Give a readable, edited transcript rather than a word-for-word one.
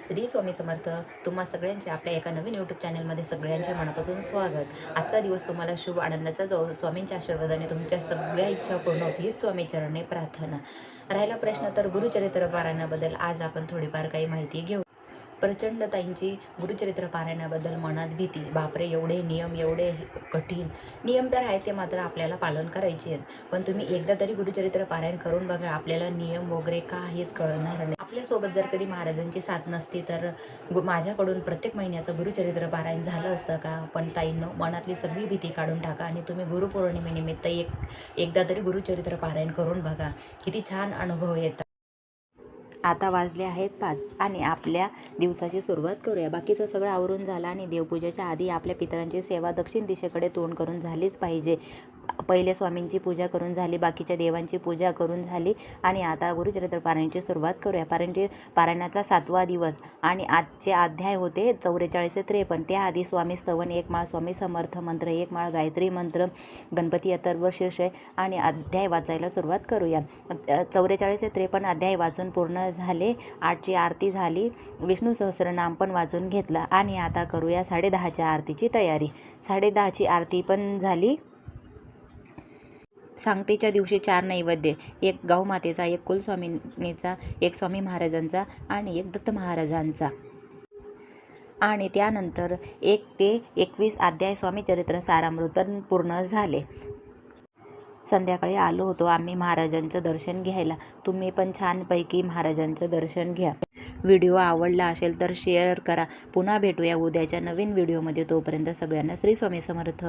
श्री स्वामी समर्थ. तुम्हा सगळ्यांचे आपल्या एका नवीन यूट्यूब चॅनलमध्ये सगळ्यांचे मनापासून स्वागत. आजचा दिवस तुम्हाला शुभ आनंदाचा जाओ. स्वामींच्या आशीर्वादाने तुमच्या सगळ्या इच्छा पूर्ण होती, स्वामी चरणी प्रार्थना. राहिला प्रश्न तर गुरुचरित्र पारायणाबद्दल आज आपण थोडीफार काही माहिती घेऊ. प्रचंड ताईंची गुरुचरित्र पारायणाबद्दल मनात भीती. बापरे, एवढे नियम, एवढे कठीण नियम तर आहेत, ते मात्र आपल्याला पालन करायचे आहेत. पण तुम्ही एकदा तरी गुरुचरित्र पारायण करून बघा, आपल्याला नियम वगैरे काहीच कळणार नाही. आपल्यासोबत जर कधी महाराजांची साथ नसती तर माझ्याकडून प्रत्येक महिन्याचं गुरुचरित्र पारायण झालं असतं का? पण ताईंनो, मनातली सगळी भीती काढून टाका आणि तुम्ही गुरुपौर्णिमेनिमित्त एकदा तरी गुरुचरित्र पारायण करून बघा, किती छान अनुभव येतात. आता वाजले आहेत 5 आणि आपल्या दिवसाची सुरुवात करूया. बाकीचं सगळं आवरून झालं आणि देवपूजेच्या आधी आपल्या पितरांची सेवा दक्षिण दिशेकडे तोंड करून झालीच पाहिजे. पहिले स्वामींची पूजा करून झाली, बाकीच्या देवांची पूजा करून झाली आणि आता गुरुचरित्र पारायणाची सुरुवात करूया. पारायणाचा 7वा दिवस आणि आजचे अध्याय होते 44 ते 53. त्याआधी स्वामी स्तवन 1 माळ, स्वामी समर्थ मंत्र 1 माळ, गायत्री मंत्र, गणपती अथर्व शीर्ष आणि अध्याय वाचायला सुरुवात करूया. 44 ते 53 अध्याय वाचून पूर्ण झाले. 8ची आरती झाली, विष्णू सहस्रनाम पण वाचून घेतला आणि आता करूया 10:30च्या आरतीची तयारी. 10:30ची आरती पण झाली. सांगतेच्या दिवशी 4 नैवेद्य, एक गौमातेचा, एक कुलस्वामिनीचा, एक स्वामी महाराजांचा आणि एक दत्त महाराजांचा. आणि त्यानंतर 1 ते 21 अध्याय स्वामी चरित्र सारामृत पूर्ण झाले. संध्याकाळी आलो होतो आम्ही महाराजांचं दर्शन घ्यायला. तुम्ही पण छानपैकी महाराजांचं दर्शन घ्या. व्हिडिओ आवडला असेल तर शेअर करा. पुन्हा भेटूया उद्याच्या नवीन व्हिडिओमध्ये. तोपर्यंत सगळ्यांना श्री स्वामी समर्थ.